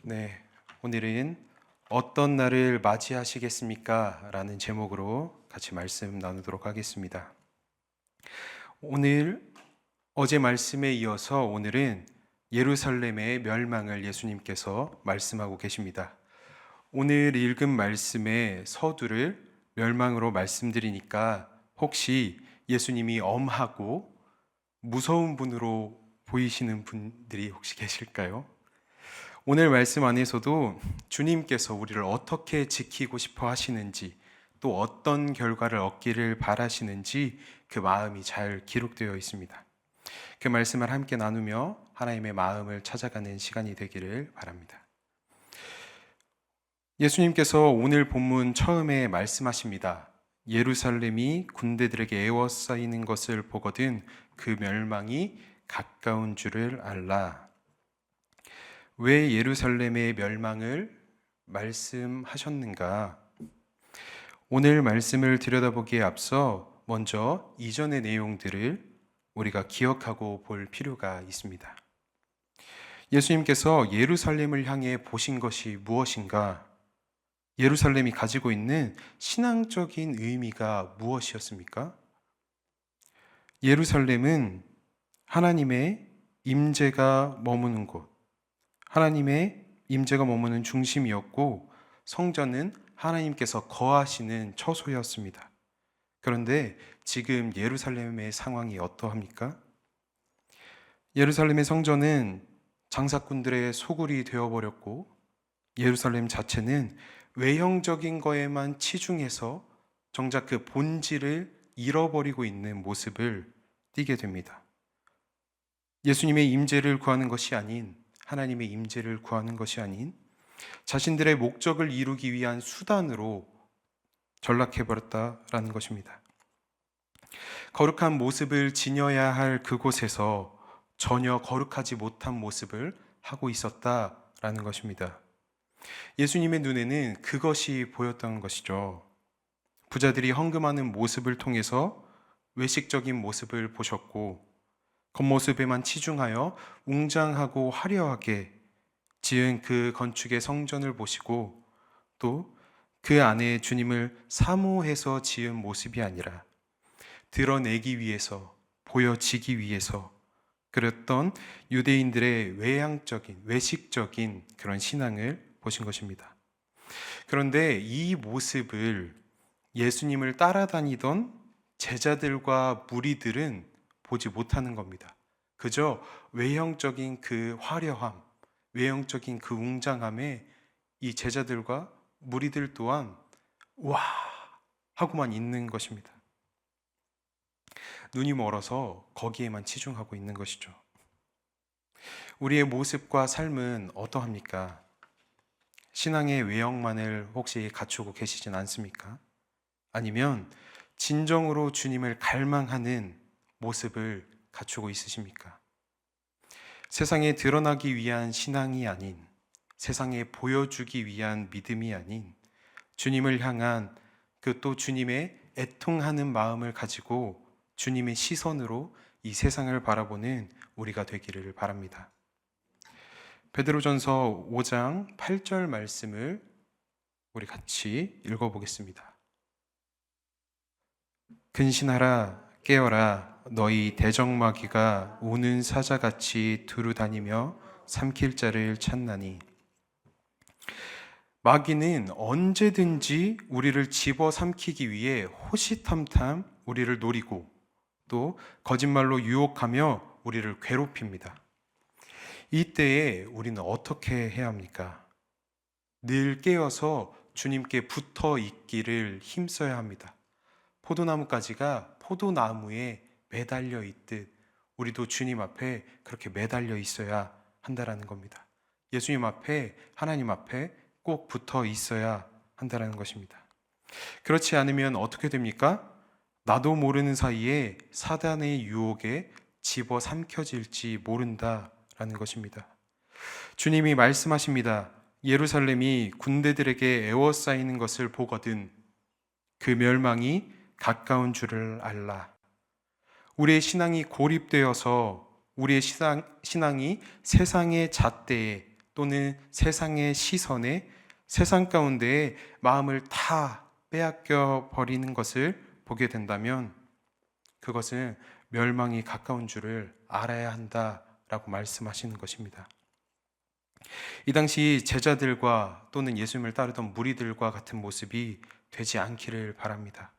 네, 오늘은 어떤 날을 맞이하시겠습니까? 라는 제목으로 같이 말씀 나누도록 하겠습니다. 오늘 어제 말씀에 이어서 오늘은 예루살렘의 멸망을 예수님께서 말씀하고 계십니다. 오늘 읽은 말씀의 서두를 멸망으로 말씀드리니까 혹시 예수님이 엄하고 무서운 분으로 보이시는 분들이 혹시 계실까요? 오늘 말씀 안에서도 주님께서 우리를 어떻게 지키고 싶어 하시는지, 또 어떤 결과를 얻기를 바라시는지 그 마음이 잘 기록되어 있습니다. 그 말씀을 함께 나누며 하나님의 마음을 찾아가는 시간이 되기를 바랍니다. 예수님께서 오늘 본문 처음에 말씀하십니다. 예루살렘이 군대들에게 에워싸이는 것을 보거든 그 멸망이 가까운 줄을 알라. 왜 예루살렘의 멸망을 말씀하셨는가? 오늘 말씀을 들여다보기에 앞서 먼저 이전의 내용들을 우리가 기억하고 볼 필요가 있습니다. 예수님께서 예루살렘을 향해 보신 것이 무엇인가? 예루살렘이 가지고 있는 신앙적인 의미가 무엇이었습니까? 예루살렘은 하나님의 임재가 머무는 곳, 하나님의 임재가 머무는 중심이었고 성전은 하나님께서 거하시는 처소였습니다. 그런데 지금 예루살렘의 상황이 어떠합니까? 예루살렘의 성전은 장사꾼들의 소굴이 되어버렸고 예루살렘 자체는 외형적인 거에만 치중해서 정작 그 본질을 잃어버리고 있는 모습을 띠게 됩니다. 예수님의 임재를 구하는 것이 아닌, 하나님의 임재를 구하는 것이 아닌 자신들의 목적을 이루기 위한 수단으로 전락해버렸다라는 것입니다. 거룩한 모습을 지녀야 할 그곳에서 전혀 거룩하지 못한 모습을 하고 있었다라는 것입니다. 예수님의 눈에는 그것이 보였던 것이죠. 부자들이 헌금하는 모습을 통해서 외식적인 모습을 보셨고 겉모습에만 치중하여 웅장하고 화려하게 지은 그 건축의 성전을 보시고 또 그 안에 주님을 사모해서 지은 모습이 아니라 드러내기 위해서, 보여지기 위해서 그랬던 유대인들의 외향적인, 외식적인 그런 신앙을 보신 것입니다. 그런데 이 모습을 예수님을 따라다니던 제자들과 무리들은 보지 못하는 겁니다. 그저 외형적인 그 화려함, 외형적인 그 웅장함에 이 제자들과 무리들 또한 와 하고만 있는 것입니다. 눈이 멀어서 거기에만 치중하고 있는 것이죠. 우리의 모습과 삶은 어떠합니까? 신앙의 외형만을 혹시 갖추고 계시진 않습니까? 아니면 진정으로 주님을 갈망하는 모습을 갖추고 있으십니까? 세상에 드러나기 위한 신앙이 아닌, 세상에 보여주기 위한 믿음이 아닌 주님을 향한 그 또 주님의 애통하는 마음을 가지고 주님의 시선으로 이 세상을 바라보는 우리가 되기를 바랍니다. 베드로전서 5장 8절 말씀을 우리 같이 읽어보겠습니다. 근신하라 깨어라 너희 대적마귀가 우는 사자같이 두루 다니며 삼킬 자를 찾나니. 마귀는 언제든지 우리를 집어삼키기 위해 호시탐탐 우리를 노리고 또 거짓말로 유혹하며 우리를 괴롭힙니다. 이때에 우리는 어떻게 해야 합니까? 늘 깨어서 주님께 붙어 있기를 힘써야 합니다. 포도나무가지가 포도나무에 매달려 있듯 우리도 주님 앞에 그렇게 매달려 있어야 한다라는 겁니다. 예수님 앞에, 하나님 앞에 꼭 붙어 있어야 한다라는 것입니다. 그렇지 않으면 어떻게 됩니까? 나도 모르는 사이에 사단의 유혹에 집어삼켜질지 모른다라는 것입니다. 주님이 말씀하십니다. 예루살렘이 군대들에게 에워싸이는 것을 보거든 그 멸망이 가까운 줄을 알라. 우리의 신앙이 고립되어서 우리의 신앙이 세상의 잣대에 또는 세상의 시선에 세상 가운데에 마음을 다 빼앗겨 버리는 것을 보게 된다면 그것은 멸망이 가까운 줄을 알아야 한다라고 말씀하시는 것입니다. 이 당시 제자들과 또는 예수님을 따르던 무리들과 같은 모습이 되지 않기를 바랍니다.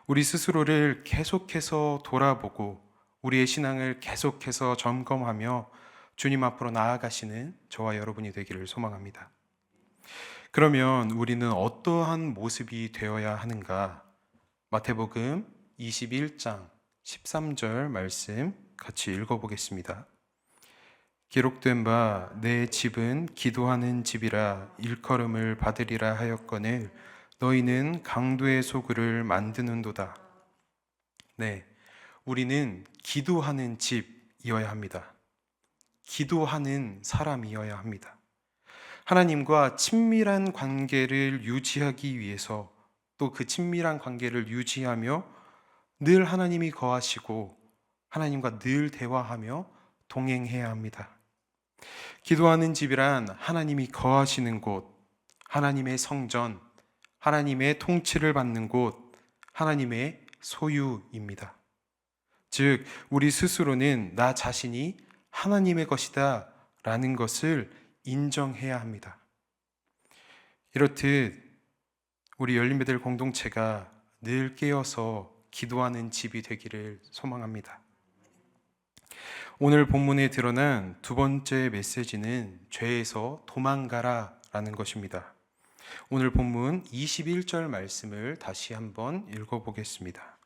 우리 스스로를 계속해서 돌아보고 우리의 신앙을 계속해서 점검하며 주님 앞으로 나아가시는 저와 여러분이 되기를 소망합니다. 그러면 우리는 어떠한 모습이 되어야 하는가? 마태복음 21장 13절 말씀 같이 읽어보겠습니다. 기록된 바 내 집은 기도하는 집이라 일컬음을 받으리라 하였거늘 너희는 강도의 소굴을 만드는도다. 네, 우리는 기도하는 집이어야 합니다. 기도하는 사람이어야 합니다. 하나님과 친밀한 관계를 유지하기 위해서 또 그 친밀한 관계를 유지하며 늘 하나님이 거하시고 하나님과 늘 대화하며 동행해야 합니다. 기도하는 집이란 하나님이 거하시는 곳, 하나님의 성전, 하나님의 통치를 받는 곳, 하나님의 소유입니다. 즉, 우리 스스로는 나 자신이 하나님의 것이다 라는 것을 인정해야 합니다. 이렇듯 우리 열린베델 공동체가 늘 깨어서 기도하는 집이 되기를 소망합니다. 오늘 본문에 드러난 두 번째 메시지는 죄에서 도망가라 라는 것입니다. 오늘 본문 21절 말씀을 다시 한번 읽어보겠습니다.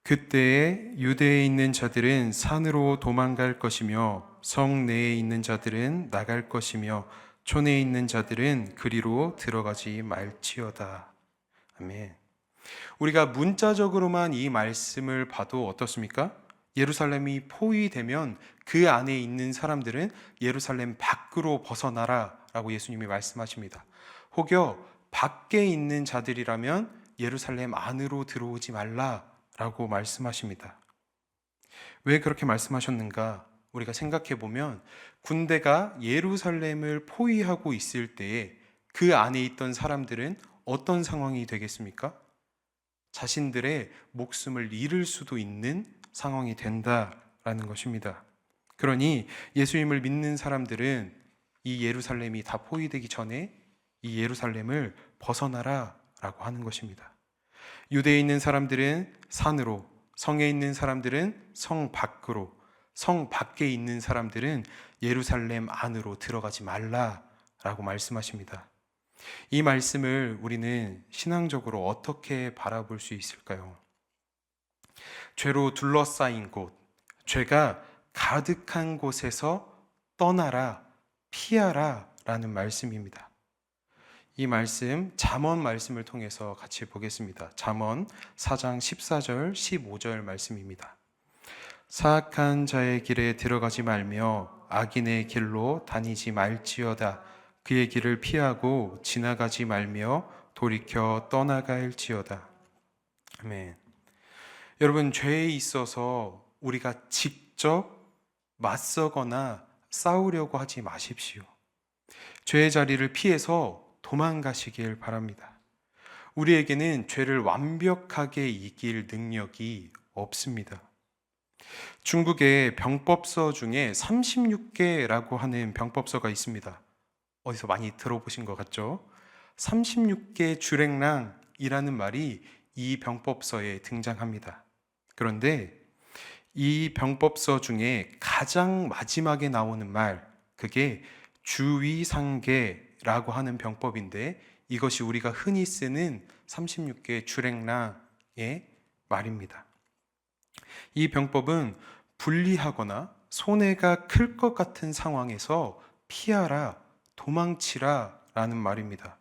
그때에 유대에 있는 자들은 산으로 도망갈 것이며 성 내에 있는 자들은 나갈 것이며 촌에 있는 자들은 그리로 들어가지 말지어다. 아멘. 우리가 문자적으로만 이 말씀을 봐도 어떻습니까? 예루살렘이 포위되면 그 안에 있는 사람들은 예루살렘 밖으로 벗어나라 라고 예수님이 말씀하십니다. 혹여 밖에 있는 자들이라면 예루살렘 안으로 들어오지 말라 라고 말씀하십니다. 왜 그렇게 말씀하셨는가? 우리가 생각해 보면 군대가 예루살렘을 포위하고 있을 때에 그 안에 있던 사람들은 어떤 상황이 되겠습니까? 자신들의 목숨을 잃을 수도 있는 상황이 된다라는 것입니다. 그러니 예수님을 믿는 사람들은 이 예루살렘이 다 포위되기 전에 이 예루살렘을 벗어나라 라고 하는 것입니다. 유대에 있는 사람들은 산으로, 성에 있는 사람들은 성 밖으로, 성 밖에 있는 사람들은 예루살렘 안으로 들어가지 말라 라고 말씀하십니다. 이 말씀을 우리는 신앙적으로 어떻게 바라볼 수 있을까요? 죄로 둘러싸인 곳, 죄가 가득한 곳에서 떠나라, 피하라 라는 말씀입니다. 이 말씀, 잠언 말씀을 통해서 같이 보겠습니다. 잠언 4장 14절, 15절 말씀입니다. 사악한 자의 길에 들어가지 말며 악인의 길로 다니지 말지어다. 그의 길을 피하고 지나가지 말며 돌이켜 떠나갈지어다. 아멘. 여러분, 죄에 있어서 우리가 직접 맞서거나 싸우려고 하지 마십시오. 죄의 자리를 피해서 도망가시길 바랍니다. 우리에게는 죄를 완벽하게 이길 능력이 없습니다. 중국의 병법서 중에 36개라고 하는 병법서가 있습니다. 어디서 많이 들어보신 것 같죠? 36개 주랭랑이라는 말이 이 병법서에 등장합니다. 그런데 이 병법서 중에 가장 마지막에 나오는 말, 그게 주위상계라고 하는 병법인데 이것이 우리가 흔히 쓰는 36개 주랭랑의 말입니다. 이 병법은 불리하거나 손해가 클 것 같은 상황에서 피하라, 도망치라 라는 말입니다.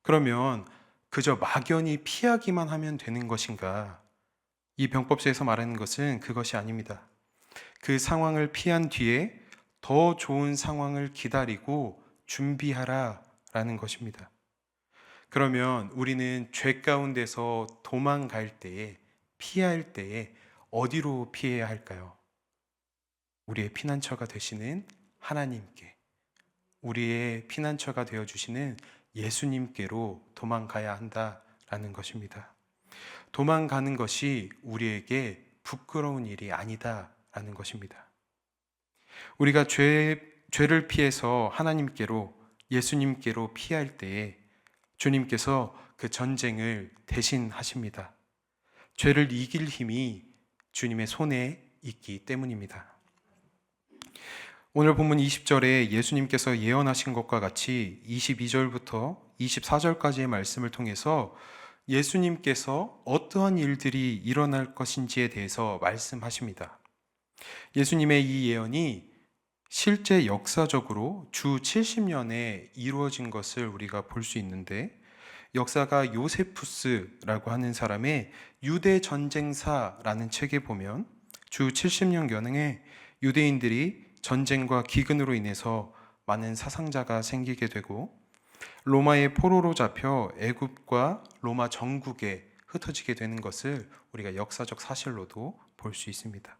그러면 그저 막연히 피하기만 하면 되는 것인가? 이 병법서에서 말하는 것은 그것이 아닙니다. 그 상황을 피한 뒤에 더 좋은 상황을 기다리고 준비하라 라는 것입니다. 그러면 우리는 죄 가운데서 도망갈 때에, 피할 때에 어디로 피해야 할까요? 우리의 피난처가 되시는 하나님께, 우리의 피난처가 되어주시는 예수님께로 도망가야 한다라는 것입니다. 도망가는 것이 우리에게 부끄러운 일이 아니다라는 것입니다. 우리가 죄를 피해서 하나님께로, 예수님께로 피할 때에 주님께서 그 전쟁을 대신하십니다. 죄를 이길 힘이 주님의 손에 있기 때문입니다. 오늘 본문 20절에 예수님께서 예언하신 것과 같이 22절부터 24절까지의 말씀을 통해서 예수님께서 어떠한 일들이 일어날 것인지에 대해서 말씀하십니다. 예수님의 이 예언이 실제 역사적으로 주 70년에 이루어진 것을 우리가 볼 수 있는데, 역사가 요세푸스라고 하는 사람의 유대 전쟁사라는 책에 보면 주 70년경에 유대인들이 전쟁과 기근으로 인해서 많은 사상자가 생기게 되고 로마의 포로로 잡혀 애굽과 로마 전국에 흩어지게 되는 것을 우리가 역사적 사실로도 볼 수 있습니다.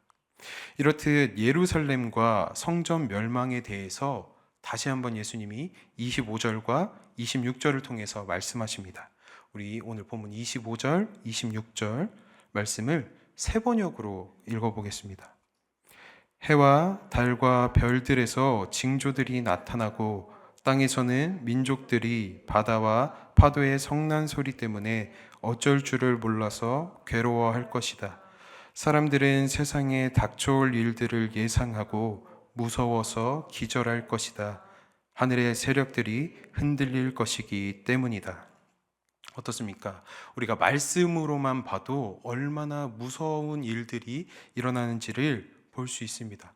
이렇듯 예루살렘과 성전 멸망에 대해서 다시 한번 예수님이 25절과 26절을 통해서 말씀하십니다. 우리 오늘 본문 25절, 26절 말씀을 세 번역으로 읽어보겠습니다. 해와 달과 별들에서 징조들이 나타나고 땅에서는 민족들이 바다와 파도의 성난 소리 때문에 어쩔 줄을 몰라서 괴로워할 것이다. 사람들은 세상에 닥쳐올 일들을 예상하고 무서워서 기절할 것이다. 하늘의 세력들이 흔들릴 것이기 때문이다. 어떻습니까? 우리가 말씀으로만 봐도 얼마나 무서운 일들이 일어나는지를 볼 수 있습니다.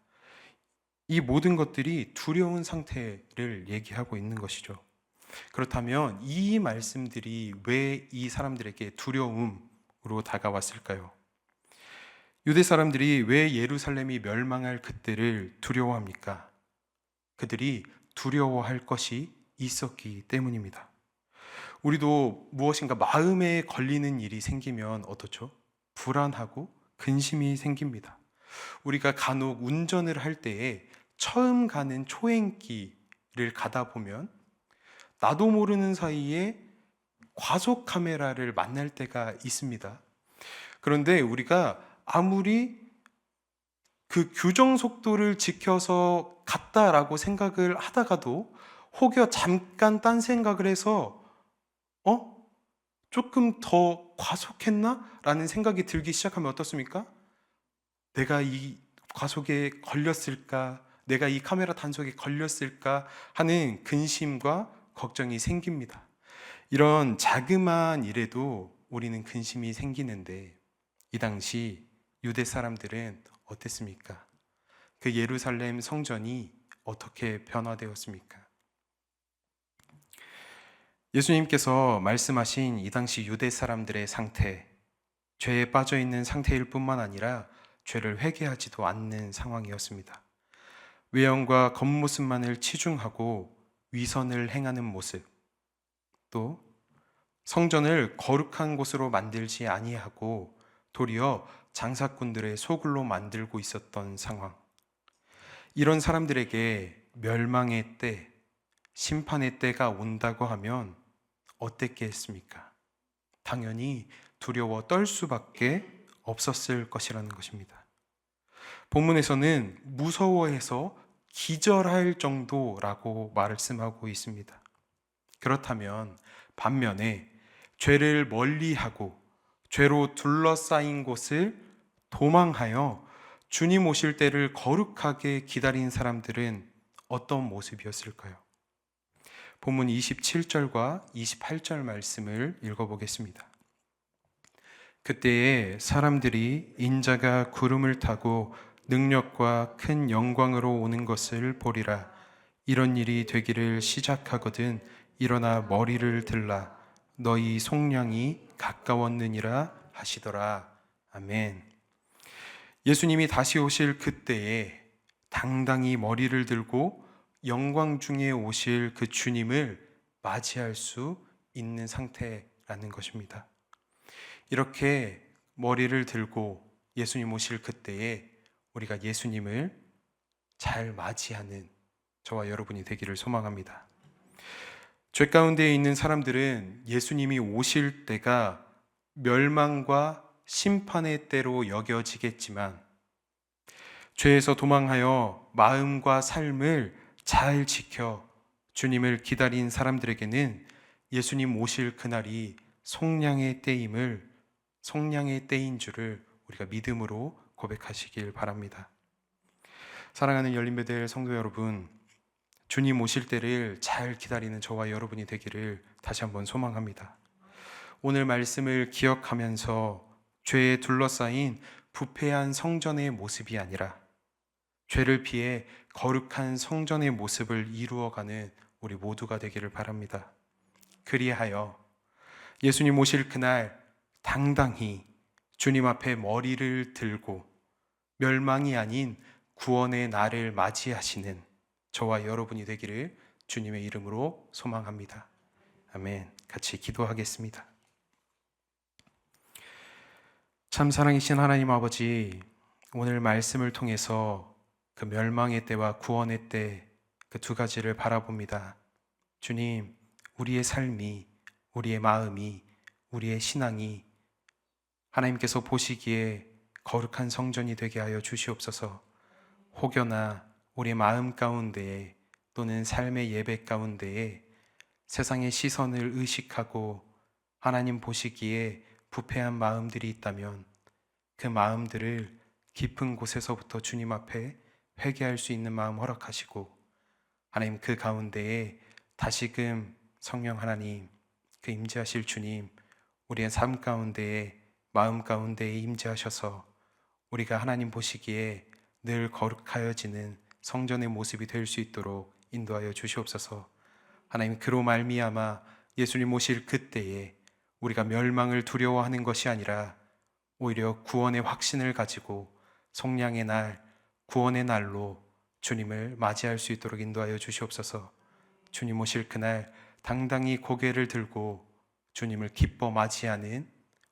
이 모든 것들이 두려운 상태를 얘기하고 있는 것이죠. 그렇다면 이 말씀들이 왜 이 사람들에게 두려움으로 다가왔을까요? 유대 사람들이 왜 예루살렘이 멸망할 그때를 두려워합니까? 그들이 두려워할 것이 있었기 때문입니다. 우리도 무엇인가 마음에 걸리는 일이 생기면 어떻죠? 불안하고 근심이 생깁니다. 우리가 간혹 운전을 할 때에 처음 가는 초행길을 가다 보면 나도 모르는 사이에 과속 카메라를 만날 때가 있습니다. 그런데 우리가 아무리 그 규정 속도를 지켜서 갔다라고 생각을 하다가도 혹여 잠깐 딴 생각을 해서 조금 더 과속했나? 라는 생각이 들기 시작하면 어떻습니까? 내가 이 과속에 걸렸을까? 내가 이 카메라 단속에 걸렸을까? 하는 근심과 걱정이 생깁니다. 이런 자그마한 일에도 우리는 근심이 생기는데 이 당시 유대 사람들은 어땠습니까? 그 예루살렘 성전이 어떻게 변화되었습니까? 예수님께서 말씀하신 이 당시 유대 사람들의 상태, 죄에 빠져 있는 상태일 뿐만 아니라 죄를 회개하지도 않는 상황이었습니다. 외형과 겉모습만을 치중하고 위선을 행하는 모습, 또 성전을 거룩한 곳으로 만들지 아니하고 도리어 장사꾼들의 소굴로 만들고 있었던 상황. 이런 사람들에게 멸망의 때, 심판의 때가 온다고 하면 어땠겠습니까? 당연히 두려워 떨 수밖에 없었을 것이라는 것입니다. 본문에서는 무서워해서 기절할 정도라고 말씀하고 있습니다. 그렇다면 반면에 죄를 멀리하고 죄로 둘러싸인 곳을 도망하여 주님 오실 때를 거룩하게 기다린 사람들은 어떤 모습이었을까요? 본문 27절과 28절 말씀을 읽어보겠습니다. 그때에 사람들이 인자가 구름을 타고 능력과 큰 영광으로 오는 것을 보리라. 이런 일이 되기를 시작하거든 일어나 머리를 들라. 너희 속량이 가까웠느니라 하시더라. 아멘. 예수님이 다시 오실 그때에 당당히 머리를 들고 영광 중에 오실 그 주님을 맞이할 수 있는 상태라는 것입니다. 이렇게 머리를 들고 예수님 오실 그때에 우리가 예수님을 잘 맞이하는 저와 여러분이 되기를 소망합니다. 죄 가운데 있는 사람들은 예수님이 오실 때가 멸망과 심판의 때로 여겨지겠지만 죄에서 도망하여 마음과 삶을 잘 지켜 주님을 기다린 사람들에게는 예수님 오실 그날이 속량의 때인 줄을 우리가 믿음으로 고백하시길 바랍니다. 사랑하는 열린베델 성도 여러분, 주님 오실 때를 잘 기다리는 저와 여러분이 되기를 다시 한번 소망합니다. 오늘 말씀을 기억하면서 죄에 둘러싸인 부패한 성전의 모습이 아니라 죄를 피해 거룩한 성전의 모습을 이루어가는 우리 모두가 되기를 바랍니다. 그리하여 예수님 오실 그날 당당히 주님 앞에 머리를 들고 멸망이 아닌 구원의 날을 맞이하시는 저와 여러분이 되기를 주님의 이름으로 소망합니다. 아멘. 같이 기도하겠습니다. 참 사랑이신 하나님 아버지, 오늘 말씀을 통해서 그 멸망의 때와 구원의 때 그 두 가지를 바라봅니다. 주님, 우리의 삶이, 우리의 마음이, 우리의 신앙이 하나님께서 보시기에 거룩한 성전이 되게 하여 주시옵소서. 혹여나 우리의 마음 가운데에 또는 삶의 예배 가운데에 세상의 시선을 의식하고 하나님 보시기에 부패한 마음들이 있다면 그 마음들을 깊은 곳에서부터 주님 앞에 회개할 수 있는 마음 허락하시고 하나님 그 가운데에 다시금 성령 하나님 그 임재하실 주님 우리의 삶 가운데에 마음 가운데에 임재하셔서 우리가 하나님 보시기에 늘 거룩하여지는 성전의 모습이 될 수 있도록 인도하여 주시옵소서. 하나님 그로 말미암아 예수님 오실 그때에 우리가 멸망을 두려워하는 것이 아니라 오히려 구원의 확신을 가지고 속량의 날, 구원의 날로 주님을 맞이할 수 있도록 인도하여 주시옵소서. 주님 오실 그날 당당히 고개를 들고 주님을 기뻐 맞이하는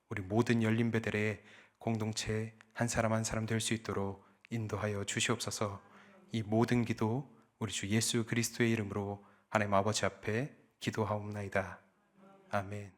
우리 모든 열린베델의 공동체 한 사람 한 사람 될 수 있도록 인도하여 주시옵소서. 이 모든 기도 우리 주 예수 그리스도의 이름으로 하나님 아버지 앞에 기도하옵나이다. 아멘.